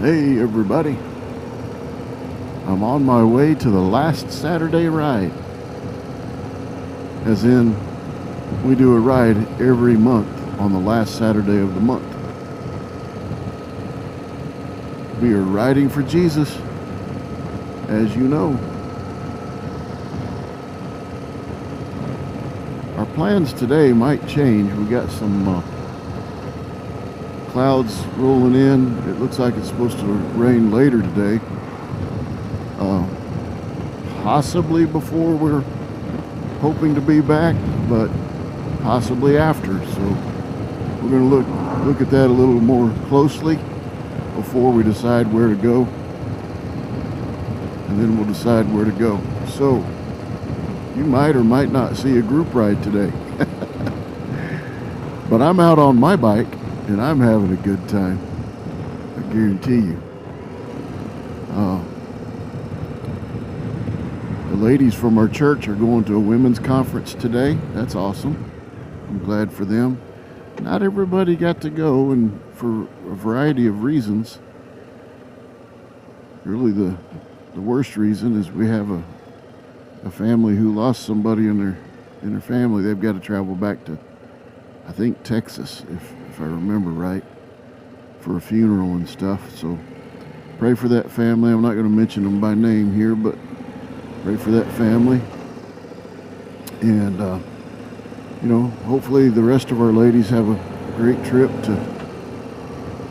Hey everybody, I'm on my way to the last Saturday ride. As in, we do a ride every month on the last Saturday of the month. We are riding for Jesus, as you know. Our plans today might change. We got some clouds rolling in. It looks like it's supposed to rain later today. Possibly before we're hoping to be back, but possibly after. So we're going to look at that a little more closely before we decide where to go. And then we'll decide where to go. So you might or might not see a group ride today. But I'm out on my bike and I'm having a good time. I guarantee you. The ladies from our church are going to a women's conference today. That's awesome. I'm glad for them. Not everybody got to go, and for a variety of reasons. Really the worst reason is we have a family who lost somebody in their family. They've got to travel back to, I think, Texas, if I remember right, for a funeral and stuff. So pray for that family. I'm not going to mention them by name here, but pray for that family. And, hopefully the rest of our ladies have a great trip to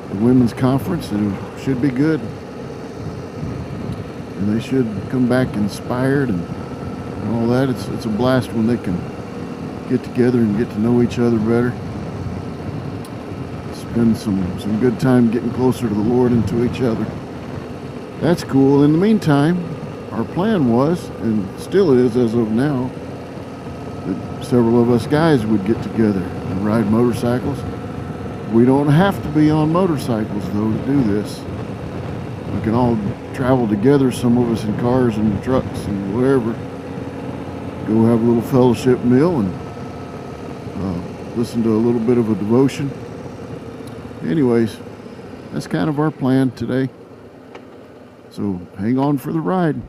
the women's conference, and it should be good. And they should come back inspired and all that. It's a blast when they can get together and get to know each other better. Spend some good time getting closer to the Lord and to each other. That's cool. In the meantime, our plan was, and still is as of now, that several of us guys would get together and ride motorcycles. We don't have to be on motorcycles, though, to do this. We can all travel together, some of us in cars and trucks and whatever. Go have a little fellowship meal and listen to a little bit of a devotion. Anyways, that's kind of our plan today. So hang on for the ride.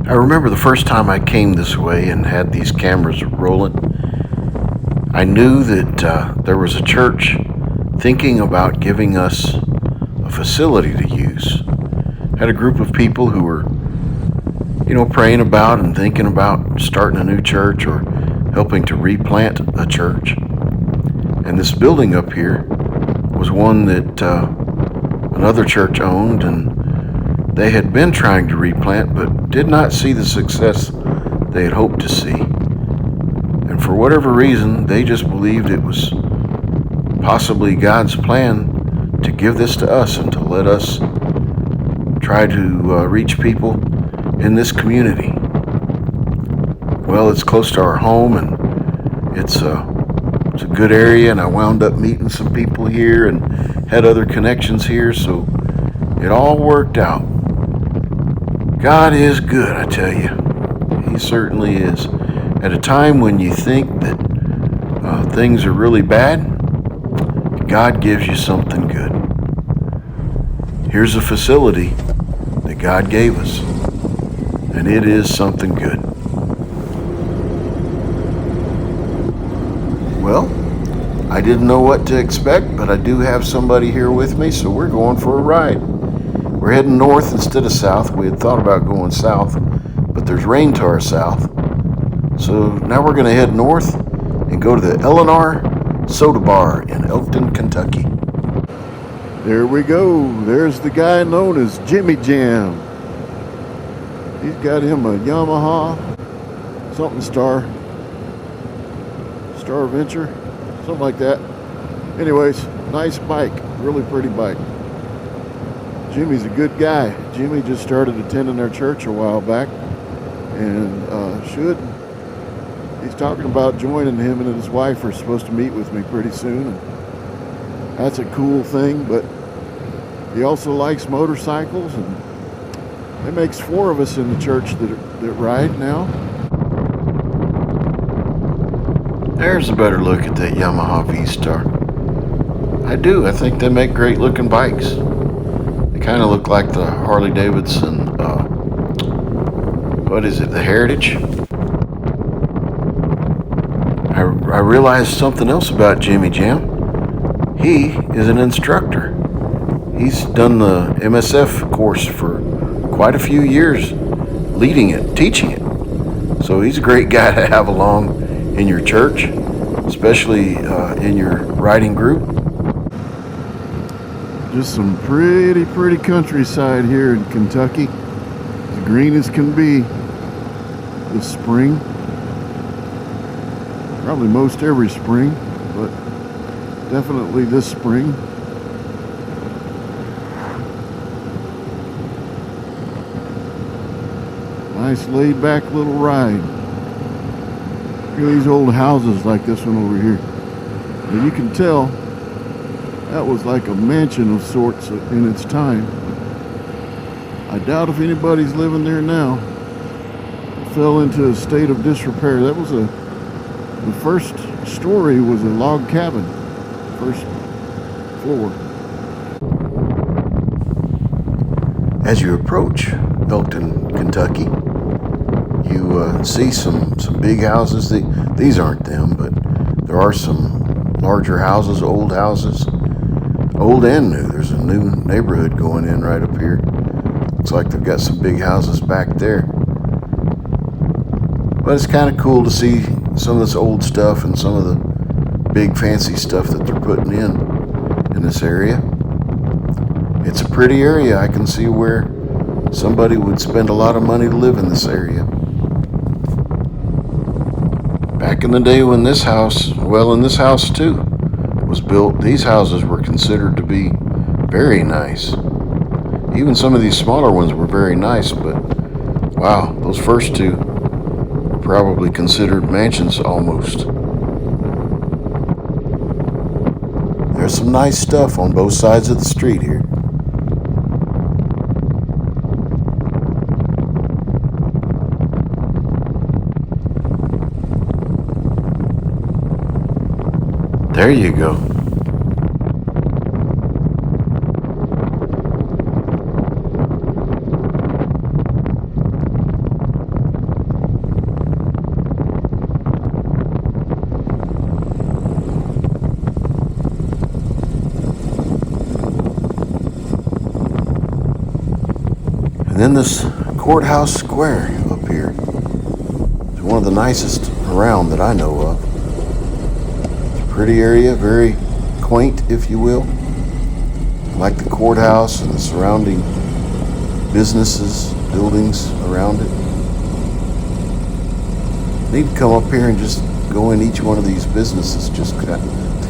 I remember the first time I came this way and had these cameras rolling. I knew that there was a church thinking about giving us a facility to use. Had a group of people who were, praying about and thinking about starting a new church or helping to replant a church. And this building up here was one that another church owned, and they had been trying to replant but did not see the success they had hoped to see. And for whatever reason, they just believed it was possibly God's plan to give this to us and to let us try to reach people in this community. Well, it's close to our home, and it's a good area, and I wound up meeting some people here and had other connections here, so it all worked out. God is good, I tell you. He certainly is. At a time when you think that things are really bad, God gives you something good. Here's a facility that God gave us, and it is something good. Well, I didn't know what to expect, but I do have somebody here with me, so we're going for a ride. We're heading north instead of south. We had thought about going south, but there's rain to our south. So now we're going to head north and go to the Eleanor Soda Bar in Elkton, Kentucky. There we go. There's the guy known as Jimmy Jam. He's got him a Yamaha something Star Venture, something like that. Anyways, nice bike, really pretty bike. Jimmy's a good guy. Jimmy just started attending our church a while back, and he's talking about joining. Him and his wife are supposed to meet with me pretty soon, and that's a cool thing. But he also likes motorcycles, and it makes 4 of us in the church that ride now. There's a better look at that Yamaha V-Star. I do. I think they make great looking bikes. They kind of look like the Harley Davidson, what is it, the Heritage? I realized something else about Jimmy Jam. He is an instructor. He's done the MSF course for quite a few years, leading it, teaching it. So he's a great guy to have along in your church, especially in your riding group. Just some pretty countryside here in Kentucky. As green as can be this spring. Probably most every spring, but definitely this spring. Nice laid back little ride. Look at these old houses like this one over here. And you can tell that was like a mansion of sorts in its time. I doubt if anybody's living there now. It fell into a state of disrepair. That was the first story was a log cabin, first floor. As you approach Elkton, Kentucky, you see some big houses. These aren't them, but there are some larger houses, old houses, old and new. There's a new neighborhood going in right up here. Looks like they've got some big houses back there. But it's kind of cool to see some of this old stuff and some of the big fancy stuff that they're putting in this area. It's a pretty area. I can see where somebody would spend a lot of money to live in this area. Back in the day when this house too, was built, these houses were considered to be very nice. Even some of these smaller ones were very nice, but wow, those first two were probably considered mansions almost. There's some nice stuff on both sides of the street here. There you go. And then this courthouse square up here is one of the nicest around that I know of. Pretty area, very quaint, if you will. Like the courthouse and the surrounding businesses, buildings around it. Need to come up here and just go in each one of these businesses just to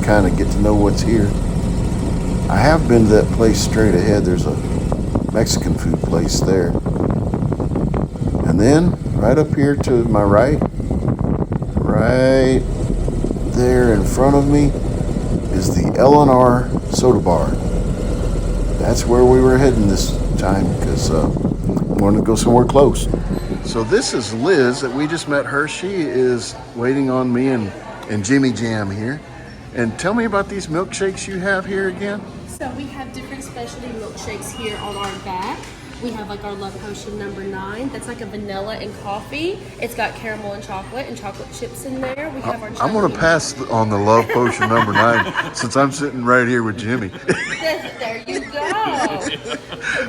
kind of get to know what's here. I have been to that place straight ahead. There's a Mexican food place there. And then right up here to my right there in front of me is the L&R Soda Bar. That's where we were heading this time because we wanted to go somewhere close. So this is Liz that we just met her. She is waiting on me and Jimmy Jam here. And tell me about these milkshakes you have here again. So we have different specialty milkshakes here on our back. We have like our Love Potion number 9. That's like a vanilla and coffee. It's got caramel and chocolate chips in there. We have our I'm going to pass on the Love Potion number 9 since I'm sitting right here with Jimmy. There you go.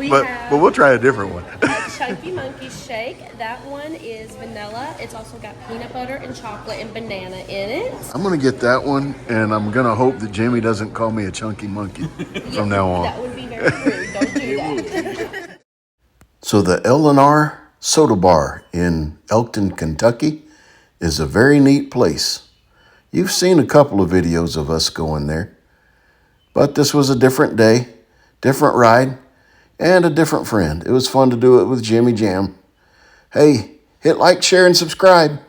But we'll try a different one. A Chunky Monkey Shake. That one is vanilla. It's also got peanut butter and chocolate and banana in it. I'm going to get that one, and I'm going to hope that Jimmy doesn't call me a chunky monkey from now on. That would be very rude. Don't do that. So the L&R Soda Bar in Elkton, Kentucky is a very neat place. You've seen a couple of videos of us going there, but this was a different day, different ride, and a different friend. It was fun to do it with Jimmy Jam. Hey, hit like, share, and subscribe.